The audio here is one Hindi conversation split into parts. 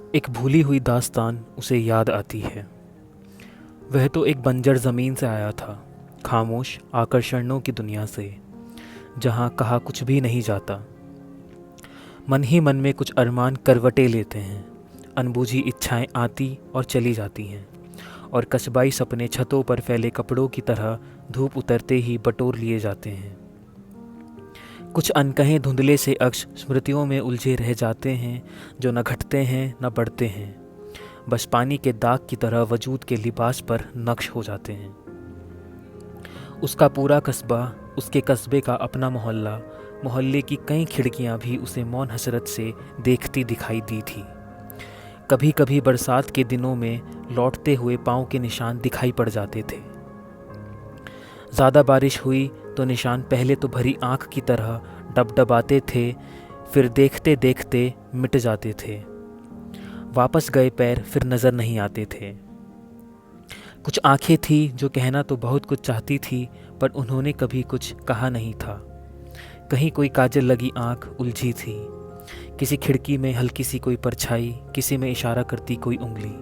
एक भूली हुई दास्तान उसे याद आती है। वह तो एक बंजर ज़मीन से आया था, खामोश आकर्षणों की दुनिया से, जहाँ कहा कुछ भी नहीं जाता। मन ही मन में कुछ अरमान करवटें लेते हैं, अनबूझी इच्छाएं आती और चली जाती हैं, और कस्बाई सपने छतों पर फैले कपड़ों की तरह धूप उतरते ही बटोर लिए जाते हैं। कुछ अनकहे धुंधले से अक्ष स्मृतियों में उलझे रह जाते हैं, जो न घटते हैं न बढ़ते हैं, बस पानी के दाग की तरह वजूद के लिबास पर नक्श हो जाते हैं। उसका पूरा कस्बा, उसके कस्बे का अपना मोहल्ला, मोहल्ले की कई खिड़कियां भी उसे मौन हसरत से देखती दिखाई दी थी। कभी कभी बरसात के दिनों में लौटते हुए पाँव के निशान दिखाई पड़ जाते थे। ज़्यादा बारिश हुई तो निशान पहले तो भरी आँख की तरह डबडबाते थे, फिर देखते देखते मिट जाते थे। वापस गए पैर फिर नज़र नहीं आते थे। कुछ आंखें थी जो कहना तो बहुत कुछ चाहती थी, पर उन्होंने कभी कुछ कहा नहीं था। कहीं कोई काजल लगी आंख उलझी थी, किसी खिड़की में हल्की सी कोई परछाई, किसी में इशारा करती कोई उंगली,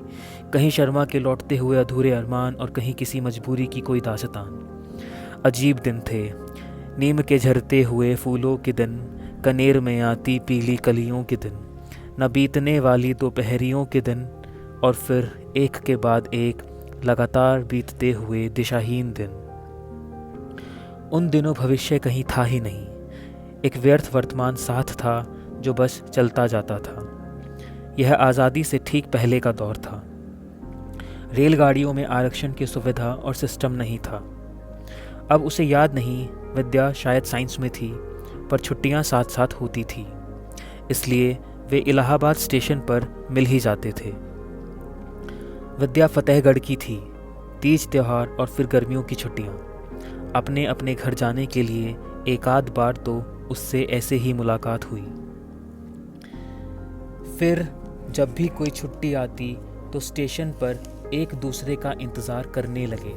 कहीं शर्मा के लौटते हुए अधूरे अरमान, और कहीं किसी मजबूरी की कोई दास्तान। अजीब दिन थे, नीम के झरते हुए फूलों के दिन, कनेर में आती पीली कलियों के दिन, न बीतने वाली दोपहरियों के दिन, और फिर एक के बाद एक लगातार बीतते हुए दिशाहीन दिन। उन दिनों भविष्य कहीं था ही नहीं, एक व्यर्थ वर्तमान साथ था जो बस चलता जाता था। यह आज़ादी से ठीक पहले का दौर था। रेलगाड़ियों में आरक्षण की सुविधा और सिस्टम नहीं था। अब उसे याद नहीं, विद्या शायद साइंस में थी, पर छुट्टियां साथ साथ होती थी, इसलिए वे इलाहाबाद स्टेशन पर मिल ही जाते थे। विद्या फतेहगढ़ की थी। तीज त्योहार और फिर गर्मियों की छुट्टियां। अपने अपने घर जाने के लिए एक आध बार तो उससे ऐसे ही मुलाकात हुई। फिर जब भी कोई छुट्टी आती तो स्टेशन पर एक दूसरे का इंतज़ार करने लगे।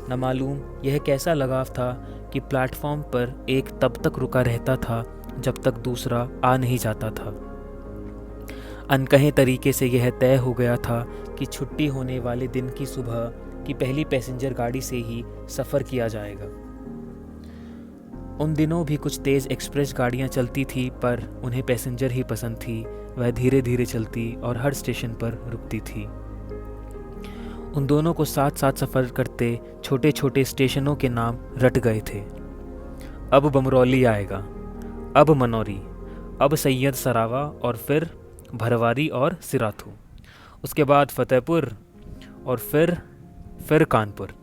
न मालूम यह कैसा लगाव था कि प्लेटफॉर्म पर एक तब तक रुका रहता था जब तक दूसरा आ नहीं जाता था। अनकहे तरीके से यह तय हो गया था कि छुट्टी होने वाले दिन की सुबह की पहली पैसेंजर गाड़ी से ही सफ़र किया जाएगा। उन दिनों भी कुछ तेज़ एक्सप्रेस गाड़ियां चलती थी, पर उन्हें पैसेंजर ही पसंद थी। वह धीरे धीरे चलती और हर स्टेशन पर रुकती थी। उन दोनों को साथ साथ सफ़र करते छोटे छोटे स्टेशनों के नाम रट गए थे। अब बमरौली आएगा, अब मनौरी, अब सैयद सरावा, और फिर भरवारी और सिराथू, उसके बाद फतेहपुर, और फिर कानपुर।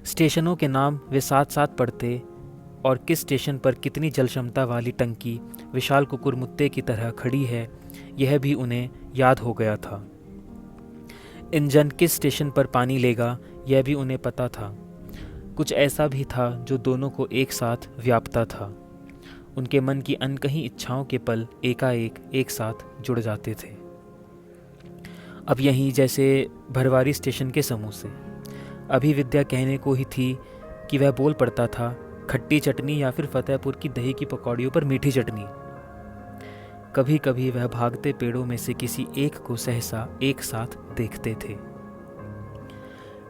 स्टेशनों के नाम वे साथ साथ पढ़ते, और किस स्टेशन पर कितनी जल क्षमता वाली टंकी विशाल कुकुरमुत्ते की तरह खड़ी है, यह भी उन्हें याद हो गया था। इंजन किस स्टेशन पर पानी लेगा, यह भी उन्हें पता था। कुछ ऐसा भी था जो दोनों को एक साथ व्यापता था। उनके मन की अनकही इच्छाओं के पल एकाएक एक साथ जुड़ जाते थे। अब यहीं जैसे भरवारी स्टेशन के समोसे। अभी विद्या कहने को ही थी कि वह बोल पड़ता था, खट्टी चटनी या फिर फतेहपुर की दही की पकौड़ियों पर मीठी चटनी। कभी कभी वह भागते पेड़ों में से किसी एक को सहसा एक साथ देखते थे।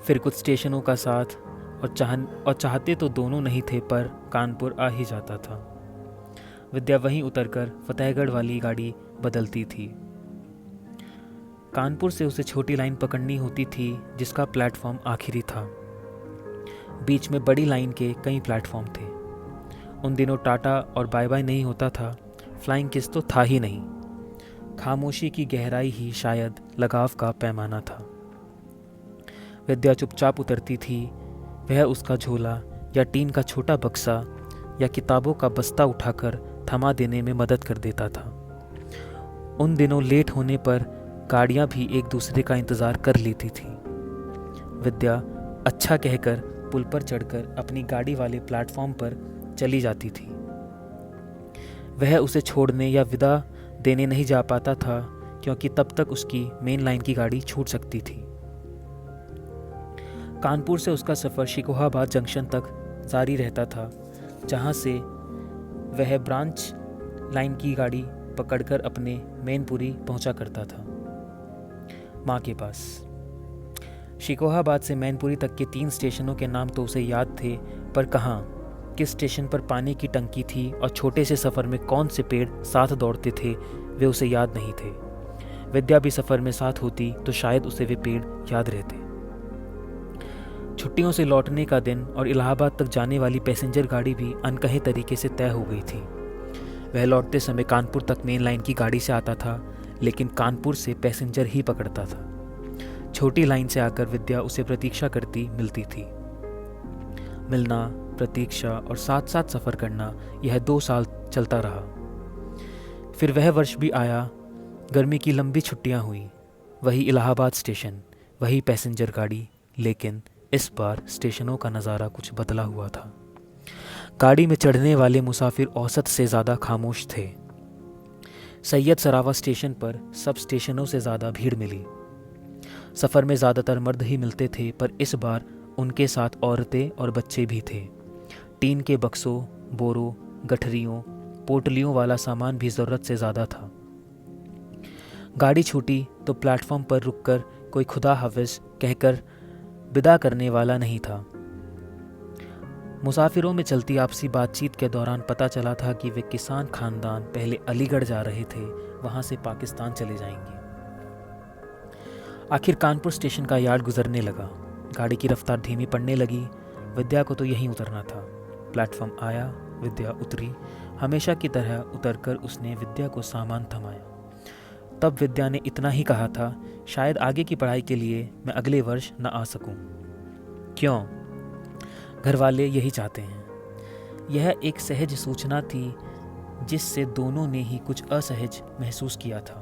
फिर कुछ स्टेशनों का साथ, और चाहते तो दोनों नहीं थे, पर कानपुर आ ही जाता था। विद्या वहीं उतरकर फतेहगढ़ वाली गाड़ी बदलती थी। कानपुर से उसे छोटी लाइन पकड़नी होती थी जिसका प्लेटफॉर्म आखिरी था। बीच में बड़ी लाइन के कई प्लेटफॉर्म थे। उन दिनों टाटा और बाय बाय नहीं होता था, फ्लाइंग किस तो था ही नहीं। खामोशी की गहराई ही शायद लगाव का पैमाना था। विद्या चुपचाप उतरती थी। वह उसका झोला या टीन का छोटा बक्सा या किताबों का बस्ता उठाकर थमा देने में मदद कर देता था। उन दिनों लेट होने पर गाड़ियां भी एक दूसरे का इंतज़ार कर लेती थी। विद्या अच्छा कहकर पुल पर चढ़कर अपनी गाड़ी वाले प्लेटफॉर्म पर चली जाती थी। वह उसे छोड़ने या विदा देने नहीं जा पाता था, क्योंकि तब तक उसकी मेन लाइन की गाड़ी छूट सकती थी। कानपुर से उसका सफ़र शिकोहाबाद जंक्शन तक जारी रहता था, जहाँ से वह ब्रांच लाइन की गाड़ी पकड़कर अपने मैनपुरी पहुंचा करता था, माँ के पास। शिकोहाबाद से मैनपुरी तक के 3 स्टेशनों के नाम तो उसे याद थे, पर कहाँ, किस स्टेशन पर पानी की टंकी थी और छोटे से सफ़र में कौन से पेड़ साथ दौड़ते थे, वे उसे याद नहीं थे। विद्या भी सफ़र में साथ होती तो शायद उसे वे पेड़ याद रहते। छुट्टियों से लौटने का दिन और इलाहाबाद तक जाने वाली पैसेंजर गाड़ी भी अनकहे तरीके से तय हो गई थी। वह लौटते समय कानपुर तक मेन लाइन की गाड़ी से आता था, लेकिन कानपुर से पैसेंजर ही पकड़ता था। छोटी लाइन से आकर विद्या उसे प्रतीक्षा करती मिलती थी। मिलना, प्रतीक्षा और साथ साथ सफ़र करना, यह 2 साल चलता रहा। फिर वह वर्ष भी आया। गर्मी की लंबी छुट्टियां हुई। वही इलाहाबाद स्टेशन, वही पैसेंजर गाड़ी, लेकिन इस बार स्टेशनों का नज़ारा कुछ बदला हुआ था। गाड़ी में चढ़ने वाले मुसाफिर औसत से ज़्यादा खामोश थे। सैयद सरावा स्टेशन पर सब स्टेशनों से ज़्यादा भीड़ मिली। सफ़र में ज़्यादातर मर्द ही मिलते थे, पर इस बार उनके साथ औरतें और बच्चे भी थे। टीन के बक्सों, बोरों, गठरियों, पोटलियों वाला सामान भी ज़रूरत से ज़्यादा था। गाड़ी छूटी तो प्लेटफॉर्म पर रुककर कोई खुदा हाफिज़ कहकर विदा करने वाला नहीं था। मुसाफिरों में चलती आपसी बातचीत के दौरान पता चला था कि वे किसान खानदान पहले अलीगढ़ जा रहे थे, वहाँ से पाकिस्तान चले जाएंगे। आखिर कानपुर स्टेशन का यार्ड गुजरने लगा। गाड़ी की रफ्तार धीमी पड़ने लगी। विद्या को तो यहीं उतरना था। प्लेटफॉर्म आया, विद्या उतरी। हमेशा की तरह उतरकर उसने विद्या को सामान थमाया। तब विद्या ने इतना ही कहा था, शायद आगे की पढ़ाई के लिए मैं अगले वर्ष न आ सकूं। क्यों? घर वाले यही चाहते हैं। यह एक सहज सूचना थी जिससे दोनों ने ही कुछ असहज महसूस किया था।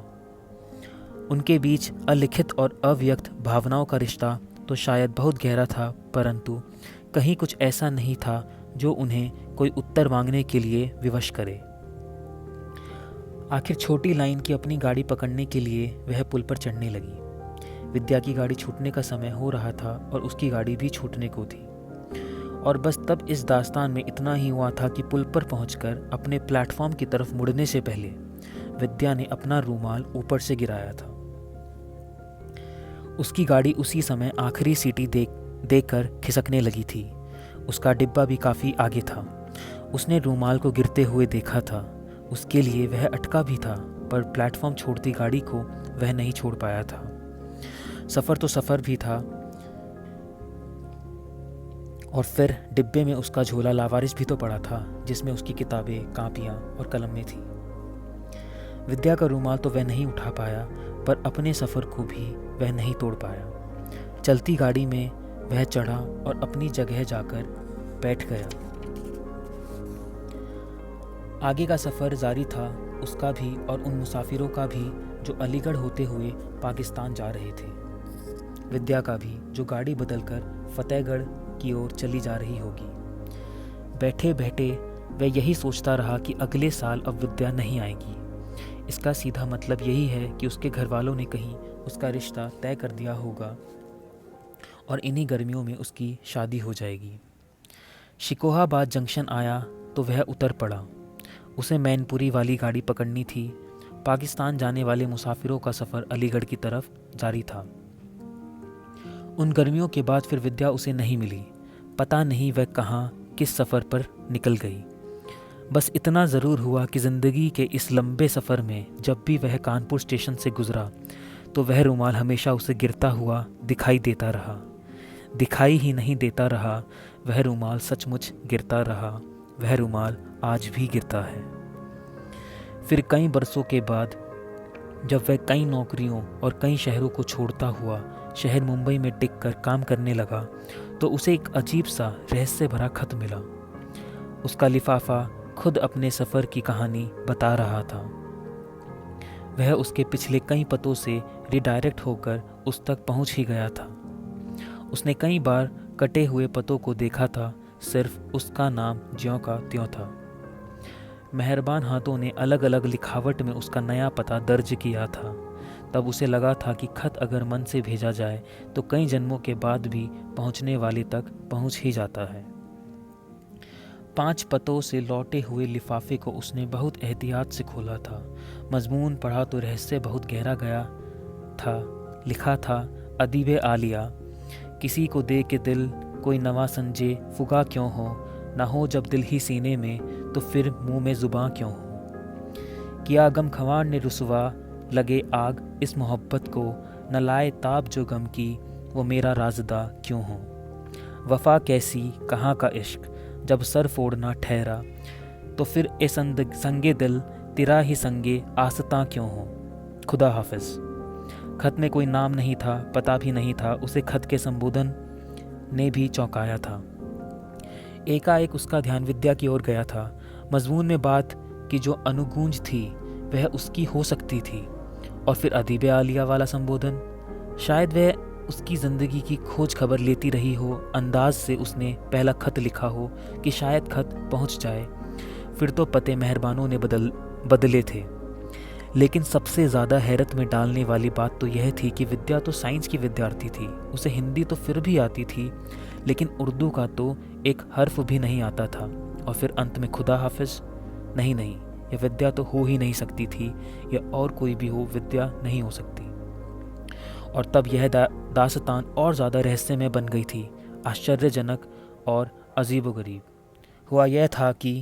उनके बीच अलिखित और अव्यक्त भावनाओं का रिश्ता तो शायद बहुत गहरा था, परंतु कहीं कुछ ऐसा नहीं था जो उन्हें कोई उत्तर मांगने के लिए विवश करे। आखिर छोटी लाइन की अपनी गाड़ी पकड़ने के लिए वह पुल पर चढ़ने लगी। विद्या की गाड़ी छूटने का समय हो रहा था और उसकी गाड़ी भी छूटने को थी। और बस तब इस दास्तान में इतना ही हुआ था कि पुल पर पहुंचकर अपने प्लेटफॉर्म की तरफ मुड़ने से पहले विद्या ने अपना रूमाल ऊपर से गिराया था। उसकी गाड़ी उसी समय आखिरी सीटी देकर खिसकने लगी थी। उसका डिब्बा भी काफ़ी आगे था। उसने रूमाल को गिरते हुए देखा था। उसके लिए वह अटका भी था, पर प्लेटफॉर्म छोड़ती गाड़ी को वह नहीं छोड़ पाया था। सफ़र तो सफ़र भी था। और फिर डिब्बे में उसका झोला लावारिस भी तो पड़ा था, जिसमें उसकी किताबें, कापियाँ और कलमें थी। विद्या का रूमाल तो वह नहीं उठा पाया, पर अपने सफ़र को भी वह नहीं तोड़ पाया। चलती गाड़ी में वह चढ़ा और अपनी जगह जाकर बैठ गया। आगे का सफ़र जारी था, उसका भी और उन मुसाफिरों का भी जो अलीगढ़ होते हुए पाकिस्तान जा रहे थे। विद्या का भी, जो गाड़ी बदलकर फतेहगढ़ की ओर चली जा रही होगी। बैठे बैठे वह यही सोचता रहा कि अगले साल अब विद्या नहीं आएगी। इसका सीधा मतलब यही है कि उसके घर वालों ने कहीं उसका रिश्ता तय कर दिया होगा और इन्हीं गर्मियों में उसकी शादी हो जाएगी। शिकोहाबाद जंक्शन आया तो वह उतर पड़ा। उसे मैनपुरी वाली गाड़ी पकड़नी थी। पाकिस्तान जाने वाले मुसाफिरों का सफ़र अलीगढ़ की तरफ जारी था। उन गर्मियों के बाद फिर विद्या उसे नहीं मिली। पता नहीं वह कहाँ किस सफ़र पर निकल गई। बस इतना ज़रूर हुआ कि ज़िंदगी के इस लंबे सफ़र में जब भी वह कानपुर स्टेशन से गुज़रा तो वह रूमाल हमेशा उसे गिरता हुआ दिखाई देता रहा। दिखाई ही नहीं देता रहा, वह रूमाल सचमुच गिरता रहा। वह रूमाल आज भी गिरता है। फिर कई बरसों के बाद जब वह कई नौकरियों और कई शहरों को छोड़ता हुआ शहर मुंबई में टिक कर काम करने लगा तो उसे एक अजीब सा रहस्य भरा खत मिला। उसका लिफाफा खुद अपने सफ़र की कहानी बता रहा था। वह उसके पिछले कई पतों से रिडायरेक्ट होकर उस तक पहुंच ही गया था। उसने कई बार कटे हुए पतों को देखा था, सिर्फ उसका नाम ज्यों का त्यों था। मेहरबान हाथों ने अलग अलग लिखावट में उसका नया पता दर्ज किया था। तब उसे लगा था कि खत अगर मन से भेजा जाए तो कई जन्मों के बाद भी पहुंचने वाले तक पहुंच ही जाता है। 5 पतों से लौटे हुए लिफाफे को उसने बहुत एहतियात से खोला था। मजमून पढ़ा तो रहस्य बहुत गहरा गया था। लिखा था अदीब आलिया, किसी को दे के दिल कोई नवा संजे फुगा क्यों हो जब दिल ही सीने में तो फिर मुंह में ज़ुबां क्यों हो। किया गम खवान ने रुसवा लगे आग इस मोहब्बत को, न लाए ताब जो गम की वो मेरा राज़दा क्यों हो। वफ़ा कैसी कहाँ का इश्क जब सर फोड़ना ठहरा, तो फिर ए संगे दिल तेरा ही संगे आसता क्यों हो। खुदा हाफिज़। खत में कोई नाम नहीं था, पता भी नहीं था, उसे खत के संबोधन ने भी चौंकाया था। एकाएक उसका ध्यान विद्या की ओर गया था। मजमून में बात की जो अनुगूंज थी वह उसकी हो सकती थी, और फिर अदीब आलिया वाला संबोधन, शायद वह उसकी ज़िंदगी की खोज खबर लेती रही हो। अंदाज से उसने पहला खत लिखा हो कि शायद खत पहुंच जाए। फिर तो पते मेहरबानों ने बदले थे। लेकिन सबसे ज़्यादा हैरत में डालने वाली बात तो यह थी कि विद्या तो साइंस की विद्यार्थी थी, उसे हिंदी तो फिर भी आती थी, लेकिन उर्दू का तो एक हर्फ भी नहीं आता था। और फिर अंत में खुदा हाफिज़। नहीं, यह विद्या तो हो ही नहीं सकती थी, यह और कोई भी हो, विद्या नहीं हो सकती। और तब यह दास्तान और ज़्यादा रहस्यमय बन गई थी, आश्चर्यजनक और अजीबोगरीब। हुआ यह था कि